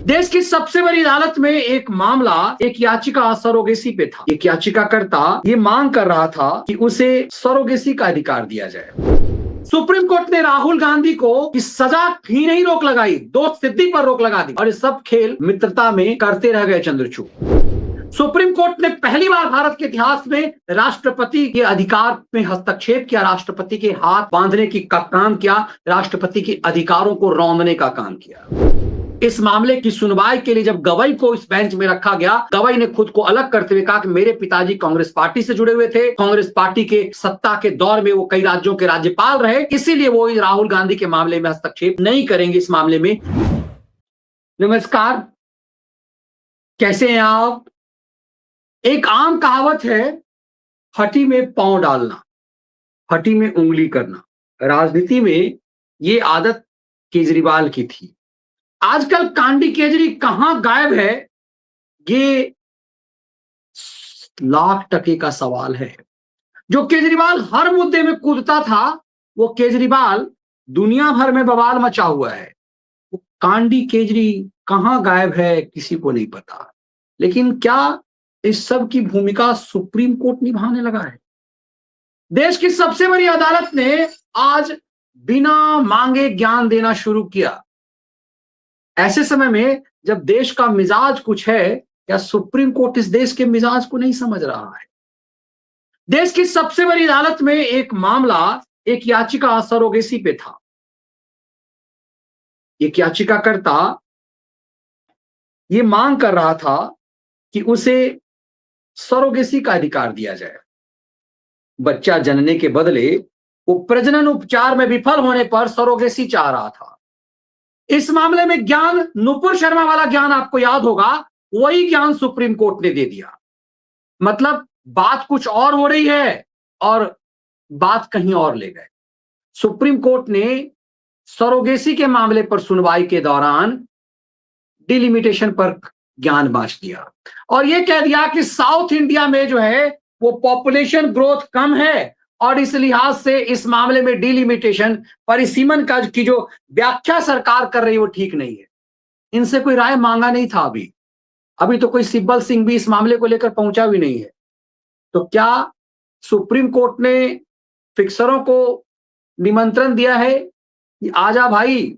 देश की सबसे बड़ी अदालत में एक मामला, एक याचिका सरोगेसी पे था। एक याचिकाकर्ता ये मांग कर रहा था कि उसे सरोगेसी का अधिकार दिया जाए। सुप्रीम कोर्ट ने राहुल गांधी को इस सजा ही नहीं रोक लगाई, दोष सिद्धि पर रोक लगा दी और ये सब खेल मित्रता में करते रह गए चंद्रचूड़। सुप्रीम कोर्ट ने पहली बार भारत के इतिहास में राष्ट्रपति के अधिकार में हस्तक्षेप किया, राष्ट्रपति के हाथ बांधने की काम किया, राष्ट्रपति के अधिकारों को रौंदने का काम किया। इस मामले की सुनवाई के लिए जब गवाई को इस बेंच में रखा गया, गवाई ने खुद को अलग करते हुए कहा कि मेरे पिताजी कांग्रेस पार्टी से जुड़े हुए थे, कांग्रेस पार्टी के सत्ता के दौर में वो कई राज्यों के राज्यपाल रहे, इसीलिए वो राहुल गांधी के मामले में हस्तक्षेप नहीं करेंगे। इस मामले में नमस्कार, कैसे हैं आप? एक आम कहावत है, हटी में पांव डालना, हटी में उंगली करना। राजनीति में ये आदत केजरीवाल की थी। आजकल कांडी केजरी कहां गायब है, ये लाख टके का सवाल है। जो केजरीवाल हर मुद्दे में कूदता था, वो केजरीवाल दुनिया भर में बवाल मचा हुआ है। वो कांडी केजरी कहां गायब है, किसी को नहीं पता। लेकिन क्या इस सब की भूमिका सुप्रीम कोर्ट निभाने लगा है? देश की सबसे बड़ी अदालत ने आज बिना मांगे ज्ञान देना शुरू किया। ऐसे समय में जब देश का मिजाज कुछ है, क्या सुप्रीम कोर्ट इस देश के मिजाज को नहीं समझ रहा है? देश की सबसे बड़ी अदालत में एक मामला, एक याचिका सरोगेसी पे था। एक याचिकाकर्ता ये मांग कर रहा था कि उसे सरोगेसी का अधिकार दिया जाए। बच्चा जनने के बदले वो प्रजनन उपचार में विफल होने पर सरोगेसी चाह रहा था। इस मामले में ज्ञान, नुपुर शर्मा वाला ज्ञान आपको याद होगा, वही ज्ञान सुप्रीम कोर्ट ने दे दिया। मतलब बात कुछ और हो रही है और बात कहीं और ले गए। सुप्रीम कोर्ट ने सरोगेसी के मामले पर सुनवाई के दौरान डिलिमिटेशन पर ज्ञान बांट दिया और यह कह दिया कि साउथ इंडिया में जो है वो पॉपुलेशन ग्रोथ कम है और इस लिहाज से इस मामले में डिलिमिटेशन, परिसीमन का की जो व्याख्या सरकार कर रही है वो ठीक नहीं है। इनसे कोई राय मांगा नहीं था। अभी तो कोई सिब्बल सिंह भी इस मामले को लेकर पहुंचा भी नहीं है। तो क्या सुप्रीम कोर्ट ने फिक्सरों को निमंत्रण दिया है कि आजा भाई,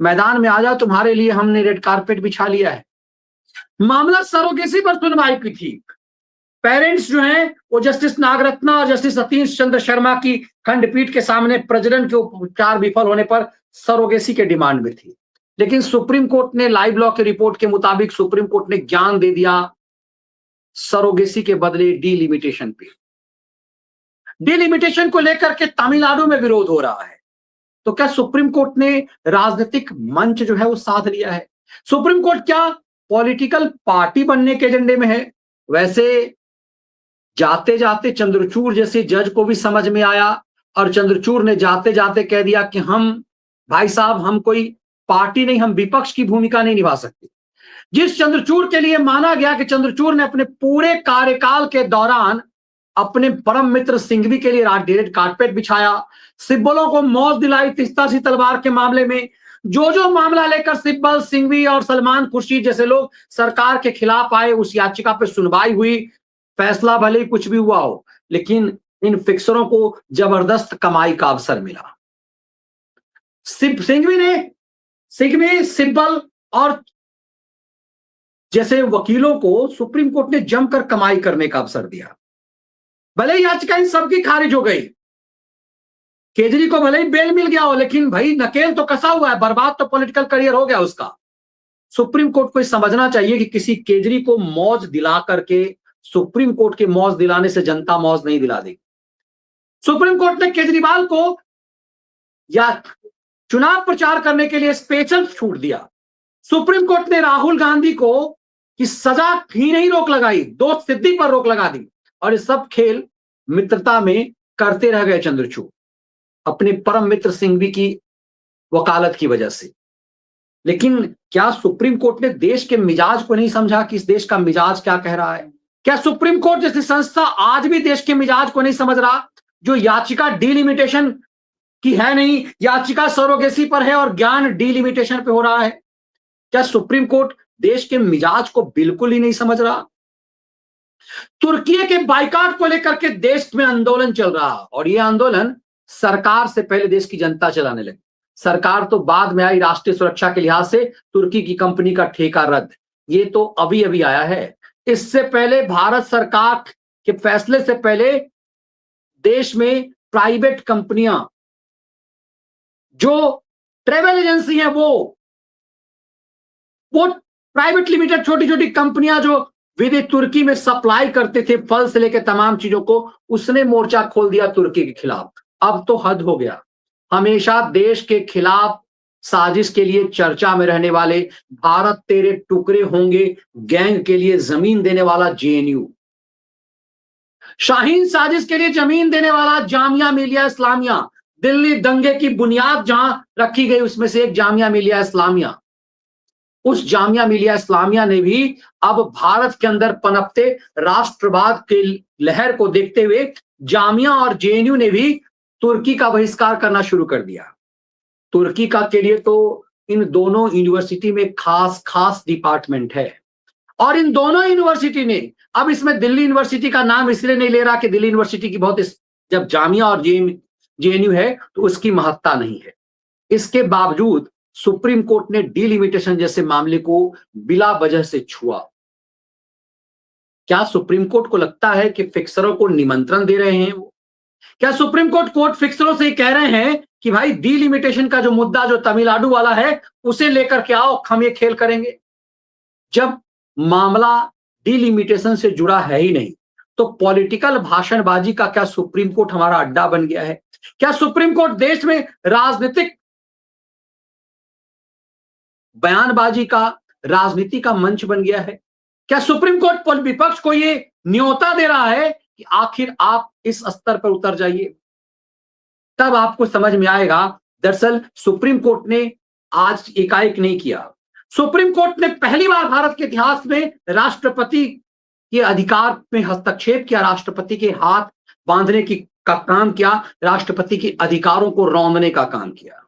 मैदान में आजा, तुम्हारे लिए हमने रेड कारपेट बिछा लिया है? मामला सरोगेसी पर सुनवाई की थी। पेरेंट्स जो हैं वो जस्टिस नागरत्ना और जस्टिस सतीश चंद्र शर्मा की खंडपीठ के सामने प्रजनन के उपचार विफल होने पर सरोगेसी के डिमांड में थी। लेकिन सुप्रीम कोर्ट ने लाइव लॉ की रिपोर्ट के मुताबिक सुप्रीम कोर्ट ने ज्ञान दे दिया सरोगेसी के बदले डिलिमिटेशन पे। डिलिमिटेशन को लेकर के तमिलनाडु में विरोध हो रहा है। तो क्या सुप्रीम कोर्ट ने राजनीतिक मंच जो है वो साध लिया है? सुप्रीम कोर्ट क्या पॉलिटिकल पार्टी बनने के एजेंडे में है? वैसे जाते जाते चंद्रचूड़ जैसे जज को भी समझ में आया और चंद्रचूड़ ने जाते जाते कह दिया कि हम भाई साहब, हम कोई पार्टी नहीं, हम विपक्ष की भूमिका नहीं निभा सकते। जिस चंद्रचूड़ के लिए माना गया कि चंद्रचूड़ ने अपने पूरे कार्यकाल के दौरान अपने परम मित्र सिंघवी के लिए रेड कारपेट बिछाया, सिब्बलों को मौत दिलाई तीस्ता सी तलवार के मामले में, जो मामला लेकर सिब्बल, सिंघवी और सलमान खुर्शीद जैसे लोग सरकार के खिलाफ आए, उस याचिका पर सुनवाई हुई, फैसला भले ही कुछ भी हुआ हो, लेकिन इन फिक्सरों को जबरदस्त कमाई का अवसर मिला। सिंघवी, सिब्बल और जैसे वकीलों को सुप्रीम कोर्ट ने जमकर कमाई करने का अवसर दिया। भले ही याचिका इन सबकी खारिज हो गई, केजरी को भले ही बेल मिल गया हो, लेकिन भाई नकेल तो कसा हुआ है, बर्बाद तो पॉलिटिकल करियर हो गया उसका। सुप्रीम कोर्ट को समझना चाहिए कि किसी केजरी को मौज दिला करके, सुप्रीम कोर्ट के मौज दिलाने से जनता मौज नहीं दिला देगी। सुप्रीम कोर्ट ने केजरीवाल को या चुनाव प्रचार करने के लिए स्पेशल छूट दिया। सुप्रीम कोर्ट ने राहुल गांधी को की सजा ही नहीं रोक लगाई, दोष सिद्धि पर रोक लगा दी और ये सब खेल मित्रता में करते रह गए चंद्रचूड़, अपने परम मित्र सिंघवी की वकालत की वजह से। लेकिन क्या सुप्रीम कोर्ट ने देश के मिजाज को नहीं समझा कि इस देश का मिजाज क्या कह रहा है? क्या सुप्रीम कोर्ट जैसी संस्था आज भी देश के मिजाज को नहीं समझ रहा? जो याचिका डिलिमिटेशन की है नहीं, याचिका सरोगेसी पर है और ज्ञान डिलिमिटेशन पे हो रहा है। क्या सुप्रीम कोर्ट देश के मिजाज को बिल्कुल ही नहीं समझ रहा? तुर्की के बाइकाट को लेकर के देश में आंदोलन चल रहा और यह आंदोलन सरकार से पहले देश की जनता चलाने लगी। सरकार तो बाद में आई राष्ट्रीय सुरक्षा के लिहाज से तुर्की की कंपनी का ठेका रद्द, ये तो अभी अभी आया है। इससे पहले भारत सरकार के फैसले से पहले देश में प्राइवेट कंपनियां, जो ट्रेवल एजेंसी है, वो प्राइवेट लिमिटेड छोटी छोटी कंपनियां जो विदेश तुर्की में सप्लाई करते थे फल से लेकर तमाम चीजों को, उसने मोर्चा खोल दिया तुर्की के खिलाफ। अब तो हद हो गया। हमेशा देश के खिलाफ साजिश के लिए चर्चा में रहने वाले भारत तेरे टुकड़े होंगे गैंग के लिए जमीन देने वाला जेएनयू, शाहीन साजिश के लिए जमीन देने वाला जामिया मिलिया इस्लामिया, दिल्ली दंगे की बुनियाद जहां रखी गई उसमें से एक जामिया मिलिया इस्लामिया, उस जामिया मिलिया इस्लामिया ने भी अब भारत के अंदर पनपते राष्ट्रवाद के लहर को देखते हुए जामिया और जेएनयू ने भी तुर्की का बहिष्कार करना शुरू कर दिया। तुर्की का के लिए तो इन दोनों यूनिवर्सिटी में खास खास डिपार्टमेंट है और इन दोनों यूनिवर्सिटी ने, अब इसमें दिल्ली यूनिवर्सिटी का नाम इसलिए नहीं ले रहा कि दिल्ली यूनिवर्सिटी की बहुत, जब जामिया और जेएनयू है तो उसकी महत्ता नहीं है। इसके बावजूद सुप्रीम कोर्ट ने डिलिमिटेशन जैसे मामले को बिला वजह से छुआ। क्या सुप्रीम कोर्ट को लगता है कि फिक्सरों को निमंत्रण दे रहे हैं वो? क्या सुप्रीम कोर्ट फिक्सरों से कह रहे हैं कि भाई डिलिमिटेशन का जो मुद्दा जो तमिलनाडु वाला है उसे लेकर के आओ, हम ये खेल करेंगे? जब मामला डिलिमिटेशन से जुड़ा है ही नहीं तो पॉलिटिकल भाषणबाजी का क्या सुप्रीम कोर्ट हमारा अड्डा बन गया है? क्या सुप्रीम कोर्ट देश में राजनीतिक बयानबाजी का, राजनीति का मंच बन गया है? क्या सुप्रीम कोर्ट विपक्ष को ये न्योता दे रहा है कि आखिर आप इस स्तर पर उतर जाइए? तब आपको समझ में आएगा दरअसल सुप्रीम कोर्ट ने आज एकाएक नहीं किया। सुप्रीम कोर्ट ने पहली बार भारत के इतिहास में राष्ट्रपति के अधिकार में हस्तक्षेप किया, राष्ट्रपति के हाथ बांधने का काम किया, राष्ट्रपति के अधिकारों को रौंदने का काम किया।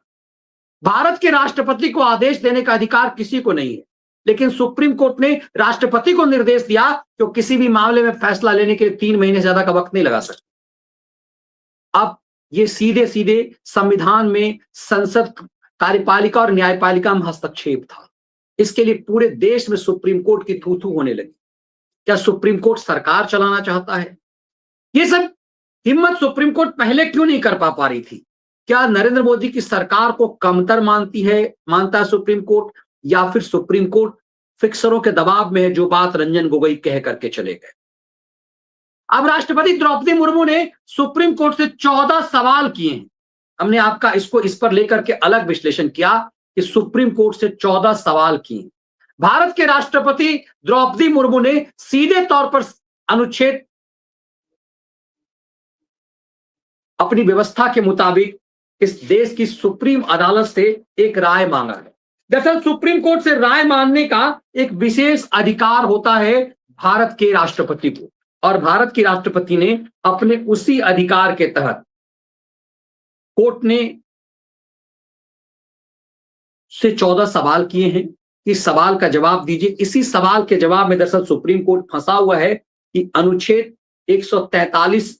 भारत के राष्ट्रपति को आदेश देने का अधिकार किसी को नहीं है, लेकिन सुप्रीम कोर्ट ने राष्ट्रपति को निर्देश दिया कि वो किसी भी मामले में फैसला लेने के लिए 3 महीने से ज्यादा का वक्त नहीं लगा सकते। अब ये सीधे सीधे संविधान में संसद, कार्यपालिका और न्यायपालिका में हस्तक्षेप था। इसके लिए पूरे देश में सुप्रीम कोर्ट की थू थू होने लगी। क्या सुप्रीम कोर्ट सरकार चलाना चाहता है? ये सब हिम्मत सुप्रीम कोर्ट पहले क्यों नहीं कर पा रही थी? क्या नरेंद्र मोदी की सरकार को कमतर मानता है सुप्रीम कोर्ट, या फिर सुप्रीम कोर्ट फिक्सरों के दबाव में है, जो बात रंजन गोगोई कह करके चले गए? अब राष्ट्रपति द्रौपदी मुर्मू ने सुप्रीम कोर्ट से 14 सवाल किए हैं। हमने आपका इस पर लेकर के अलग विश्लेषण किया कि सुप्रीम कोर्ट से 14 सवाल किए। भारत के राष्ट्रपति द्रौपदी मुर्मू ने सीधे तौर पर अनुच्छेद अपनी व्यवस्था के मुताबिक इस देश की सुप्रीम अदालत से एक राय मांगा है। दरअसल सुप्रीम कोर्ट से राय मांगने का एक विशेष अधिकार होता है भारत के राष्ट्रपति को, और भारत के राष्ट्रपति ने अपने उसी अधिकार के तहत कोर्ट ने से 14 सवाल किए हैं। इस सवाल का जवाब दीजिए। इसी सवाल के जवाब में दरअसल सुप्रीम कोर्ट फंसा हुआ है कि अनुच्छेद 143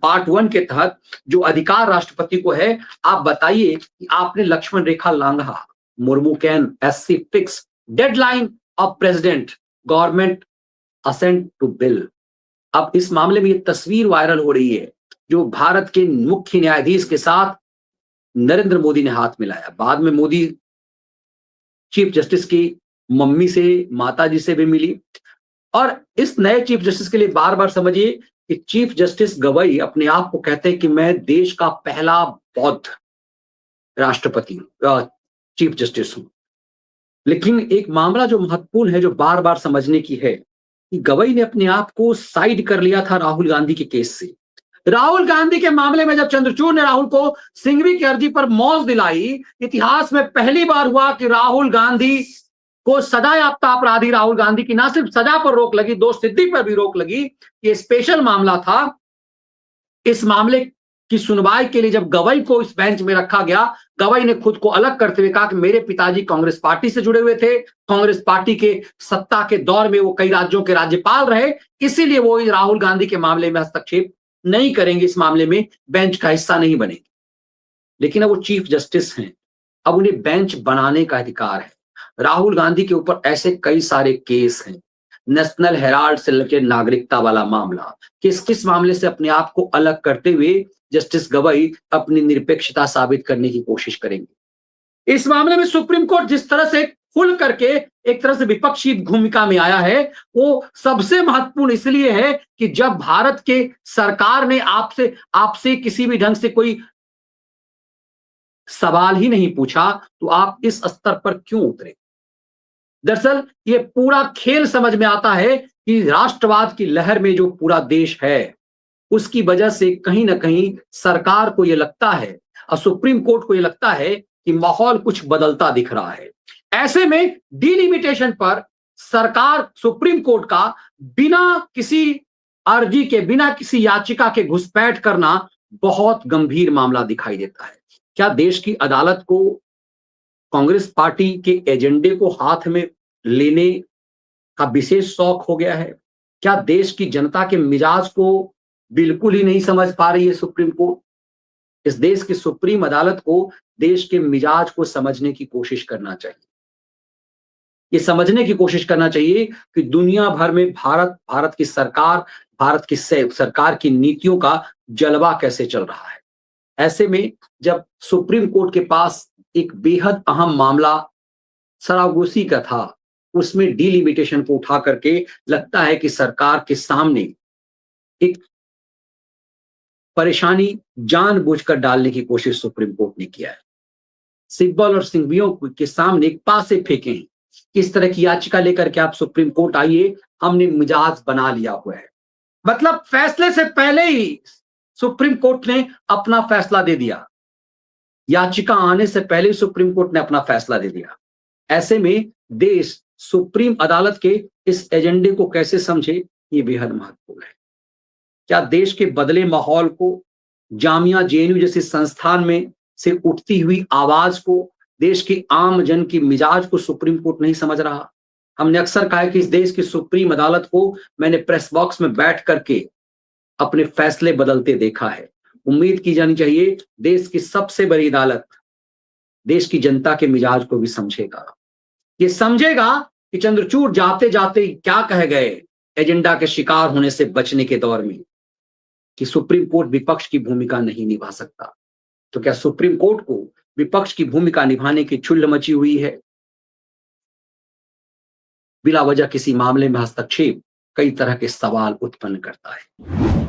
पार्ट 1 के तहत जो अधिकार राष्ट्रपति को है, आप बताइए कि आपने लक्ष्मण रेखा लांघा। Murmu can SC fix deadline of president government assent to bill. अब इस मामले में ये तस्वीर वायरल हो रही है जो भारत के मुख्य न्यायाधीश के साथ नरेंद्र मोदी ने हाथ मिलाया। बाद में मोदी चीफ जस्टिस की मम्मी से, माताजी से भी मिली। और इस नए चीफ जस्टिस के लिए बार बार समझिए कि चीफ जस्टिस गवई अपने आप को कहते हैं कि मैं देश का पहला बौद्ध राष्ट्रपति चीफ जस्टिस हूं। लेकिन एक मामला जो महत्वपूर्ण है, जो बार बार समझने की है, कि गवई ने अपने आप को साइड कर लिया था राहुल गांधी के केस से। राहुल गांधी के मामले में जब चंद्रचूड़ ने राहुल को सिंघवी की अर्जी पर मौत दिलाई, इतिहास में पहली बार हुआ कि राहुल गांधी को सजा याफ्ता अपराधी राहुल गांधी की न सिर्फ सजा पर रोक लगी, दोष सिद्धि पर भी रोक लगी। ये स्पेशल मामला था। इस मामले की सुनवाई के लिए जब गवई को इस बेंच में रखा गया, गवई ने खुद को अलग करते हुए कहा कि मेरे पिताजी कांग्रेस पार्टी से जुड़े हुए थे, कांग्रेस पार्टी के सत्ता के दौर में वो कई राज्यों के राज्यपाल रहे, इसीलिए वो राहुल गांधी के मामले में हस्तक्षेप नहीं करेंगे, इस मामले में बेंच का हिस्सा नहीं बनेंगे। लेकिन अब वो चीफ जस्टिस हैं, अब उन्हें बेंच बनाने का अधिकार है। राहुल गांधी के ऊपर ऐसे कई सारे केस हैं, नेशनल हेराल्ड से लेकर नागरिकता वाला मामला, किस किस मामले से अपने आप को अलग करते हुए जस्टिस गवई अपनी निरपेक्षता साबित करने की कोशिश करेंगे। इस मामले में सुप्रीम कोर्ट जिस तरह से खुल करके एक तरह से विपक्षी भूमिका में आया है, वो सबसे महत्वपूर्ण इसलिए है कि जब भारत के सरकार ने आपसे किसी भी ढंग से कोई सवाल ही नहीं पूछा, तो आप इस स्तर पर क्यों उतरे? दरअसल ये पूरा खेल समझ में आता है कि राष्ट्रवाद की लहर में जो पूरा देश है, उसकी वजह से कहीं ना कहीं सरकार को यह लगता है और सुप्रीम कोर्ट को यह लगता है कि माहौल कुछ बदलता दिख रहा है। ऐसे में डिलिमिटेशन पर सरकार, सुप्रीम कोर्ट का बिना किसी अर्जी के, बिना किसी याचिका के घुसपैठ करना बहुत गंभीर मामला दिखाई देता है। क्या देश की अदालत को कांग्रेस पार्टी के एजेंडे को हाथ में लेने का विशेष शौक हो गया है? क्या देश की जनता के मिजाज को बिल्कुल ही नहीं समझ पा रही है सुप्रीम कोर्ट? इस देश की सुप्रीम अदालत को देश के मिजाज को समझने की कोशिश करना चाहिए। ये समझने की कोशिश करना चाहिए कि दुनिया भर में भारत की सरकार, भारत की सरकार की नीतियों का जलवा कैसे चल रहा है। ऐसे में जब सुप्रीम कोर्ट के पास एक बेहद अहम मामला सरागोशी का था, उसमें डिलिमिटेशन को उठा करके लगता है कि सरकार के सामने एक परेशानी जानबूझकर डालने की कोशिश सुप्रीम कोर्ट ने किया है। सिब्बल और सिंघवियों के सामने एक पासे फेंके हैं, इस तरह की याचिका लेकर के आप सुप्रीम कोर्ट आइए, हमने मिजाज बना लिया हुआ है। मतलब फैसले से पहले ही सुप्रीम कोर्ट ने अपना फैसला दे दिया, याचिका आने से पहले ही सुप्रीम कोर्ट ने अपना फैसला दे दिया। ऐसे में देश सुप्रीम अदालत के इस एजेंडे को कैसे समझे, ये बेहद महत्वपूर्ण है। क्या देश के बदले माहौल को, जामिया जेएनयू जैसे संस्थान में से उठती हुई आवाज को, देश के आम जन की मिजाज को सुप्रीम कोर्ट नहीं समझ रहा? हमने अक्सर कहा है कि इस देश की सुप्रीम अदालत को मैंने प्रेस बॉक्स में बैठ करके अपने फैसले बदलते देखा है। उम्मीद की जानी चाहिए देश की सबसे बड़ी अदालत देश की जनता के मिजाज को भी समझेगा। ये समझेगा कि चंद्रचूड़ जाते जाते क्या कह गए एजेंडा के शिकार होने से बचने के दौर में, कि सुप्रीम कोर्ट विपक्ष की भूमिका नहीं निभा सकता। तो क्या सुप्रीम कोर्ट को विपक्ष की भूमिका निभाने की चुल्ल मची हुई है? बिला वजह किसी मामले में हस्तक्षेप कई तरह के सवाल उत्पन्न करता है।